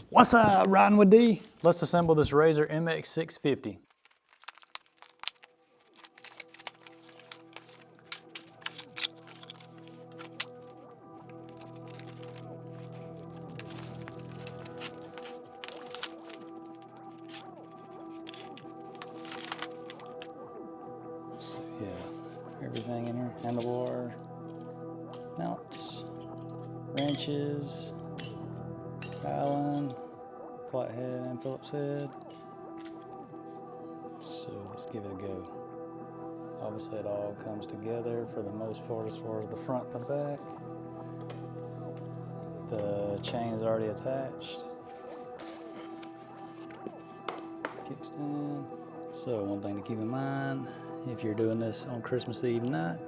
What's up, riding with D? Let's assemble this Razor MX650. So yeah, everything in here, handlebar, mounts, wrenches, Allen, flathead and Phillips head. So let's give it a go. Obviously it all comes together for the most part as far as the front and the back. The chain is already attached. Kickstand. So one thing to keep in mind, if you're doing this on Christmas Eve night,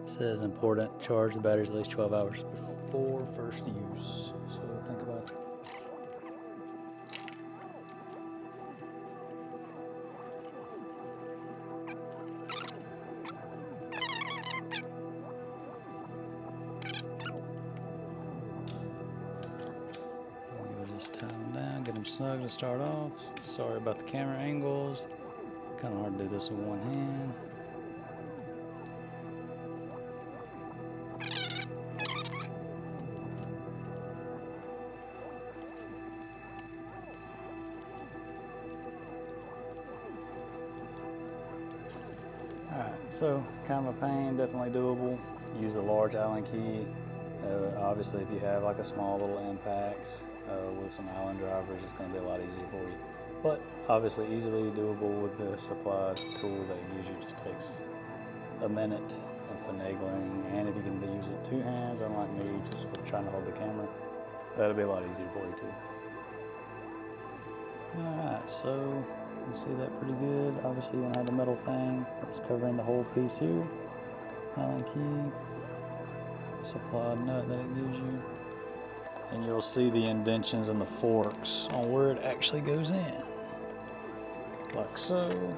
it says important, charge the batteries at least 12 hours before first use. So think about it. Just tie them down, get them snug to start off. Sorry about the camera angles. Kind of hard to do this with one hand. Alright, so kind of a pain, definitely doable. Use the large Allen key. Obviously if you have like a small little impact, with some Allen drivers, it's going to be a lot easier for you. But obviously easily doable with the supplied tool that it gives you. It just takes a minute of finagling, and if you can use it two hands, unlike me, just with trying to hold the camera, that'll be a lot easier for you too. Alright, so you see that pretty good. Obviously you want to have the metal thing that's covering the whole piece here. Allen key, the supplied nut that it gives you. And you'll see the indentions and the forks on where it actually goes in, like so.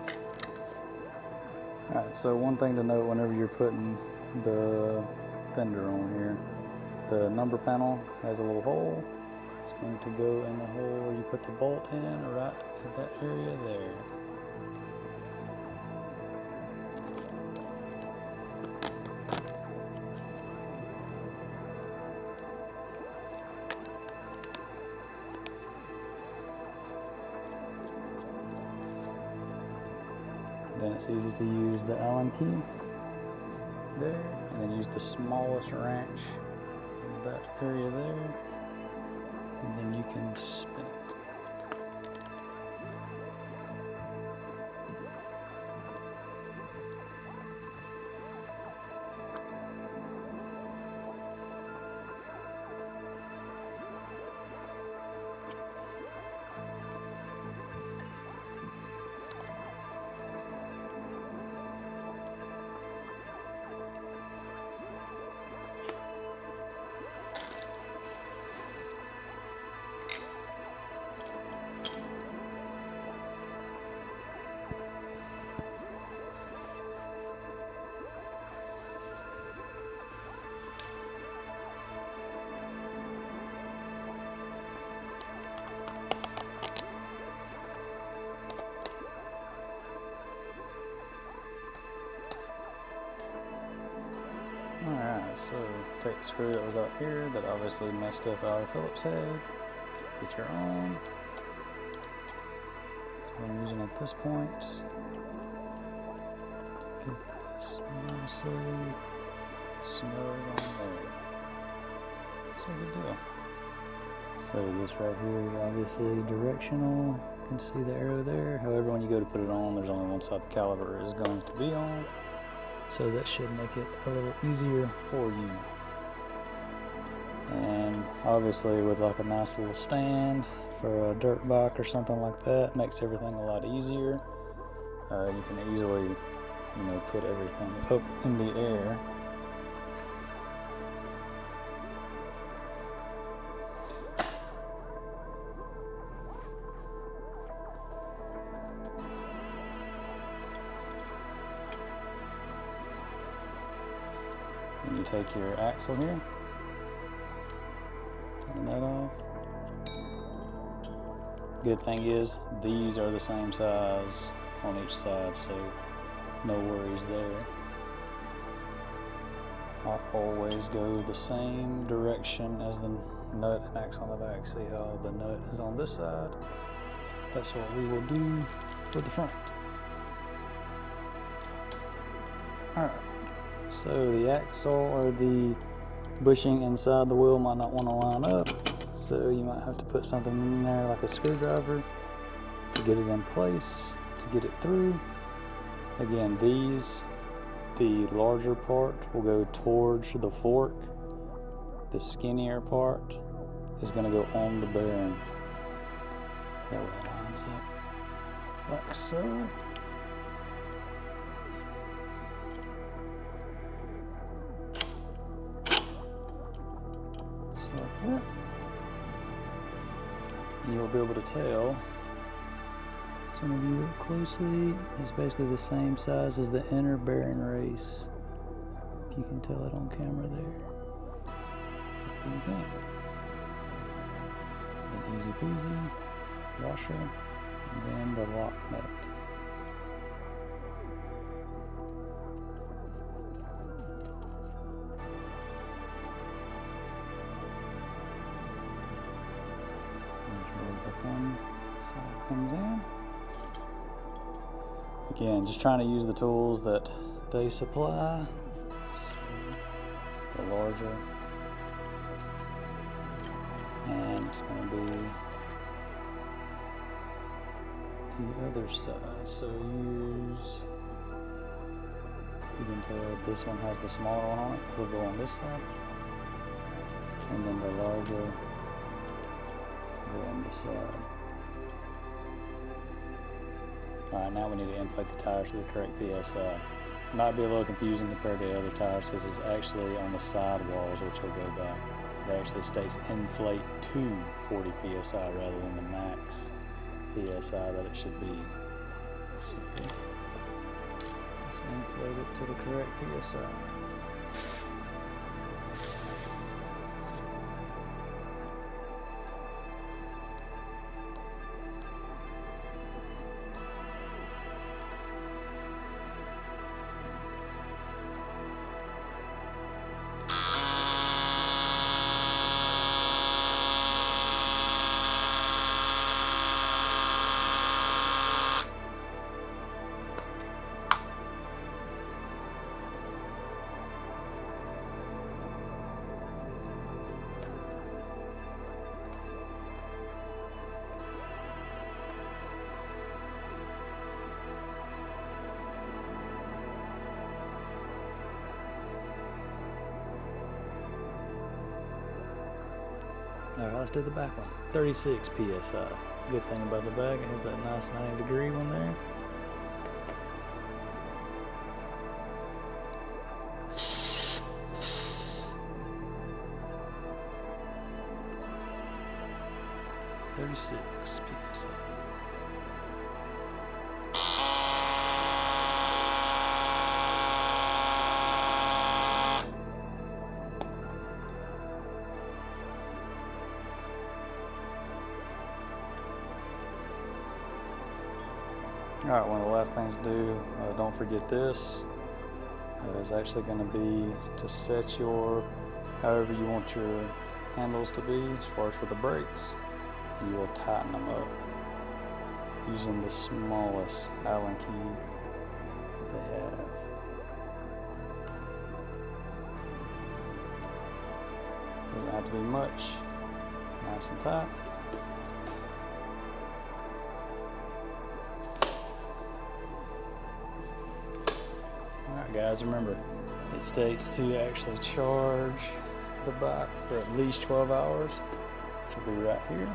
Alright, so one thing to note whenever you're putting the Fender on here, the number panel has a little hole. It's going to go in the hole where you put the bolt in, right at that area there. Then it's easy to use the Allen key there, and then use the smallest wrench in that area there, and then you can spin it. Alright, so take the screw that was out here that obviously messed up our Phillips head. Get your own. So I'm using at this point. Get this nicely snug on there. So good deal. So this right here is obviously directional. You can see the arrow there. However, when you go to put it on, there's only one side the caliper is going to be on. So that should make it a little easier for you. And obviously with like a nice little stand for a dirt bike or something like that, makes everything a lot easier. You can easily, put everything up in the air. And you take your axle here, turn that off, Good thing is, these are the same size on each side, so no worries there. I'll always go the same direction as the nut and axe on the back. See how the nut is on this side? That's what we will do for the front. Alright, so the axle or the bushing inside the wheel might not want to line up, so you might have to put something in there like a screwdriver to get it in place, to get it through. Again, the larger part will go towards the fork. The skinnier part is going to go on the bearing. That way it lines up like so. Just like that. And you'll be able to tell. So if you look closely, it's basically the same size as the inner bearing race. If you can tell it on camera there. So you can. Then easy peasy, washer, and then the lock nut. Here's where the fun side comes in. Again, just trying to use the tools that they supply. So the larger, and it's going to be the other side. So use, you can tell this one has the smaller one on it. It'll go on this side, and then the larger will go on this side. Alright, now we need to inflate the tires to the correct PSI. Might be a little confusing compared to other tires because it's actually on the side walls, which will go by. It actually states inflate to 40 PSI rather than the max PSI that it should be. So let's inflate it to the correct PSI. Alright, let's do the back one. 36 PSI. Good thing about the back, it has that nice 90-degree one there. .36 PSI. Alright, one of the last things to do, don't forget this, is actually going to be to set your, however you want your handles to be as far as for the brakes, and you will tighten them up using the smallest Allen key that they have. Doesn't have to be much, nice and tight. Alright guys, remember, it states to actually charge the bike for at least 12 hours, which will be right here.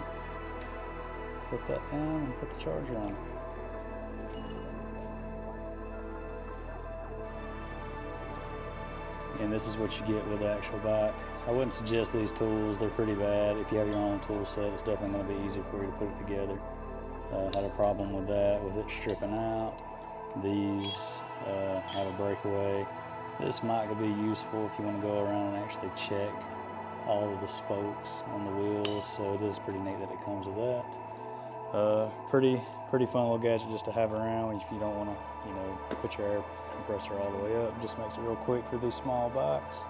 Put that down and put the charger on. And this is what you get with the actual bike. I wouldn't suggest these tools, they're pretty bad. If you have your own tool set, it's definitely going to be easier for you to put it together. Had a problem with that, with it stripping out. These have a breakaway. This might be useful if you want to go around and actually check all of the spokes on the wheels, so it is pretty neat that it comes with that. Pretty fun little gadget just to have around if you don't want to, you know, put your air compressor all the way up. Just makes it real quick for these small bikes.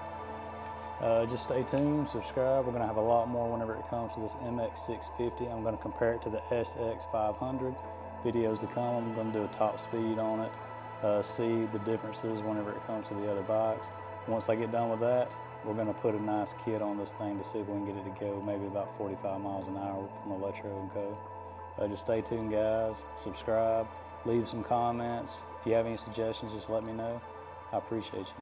Just stay tuned, subscribe. We're going to have a lot more whenever it comes to this MX650. I'm going to compare it to the SX500. Videos to come. I'm going to do a top speed on it, see the differences whenever it comes to the other bikes. Once I get done with that, we're going to put a nice kit on this thing to see if we can get it to go maybe about 45 miles an hour from Electro & Co. Just stay tuned, guys. Subscribe, leave some comments. If you have any suggestions, just let me know. I appreciate you.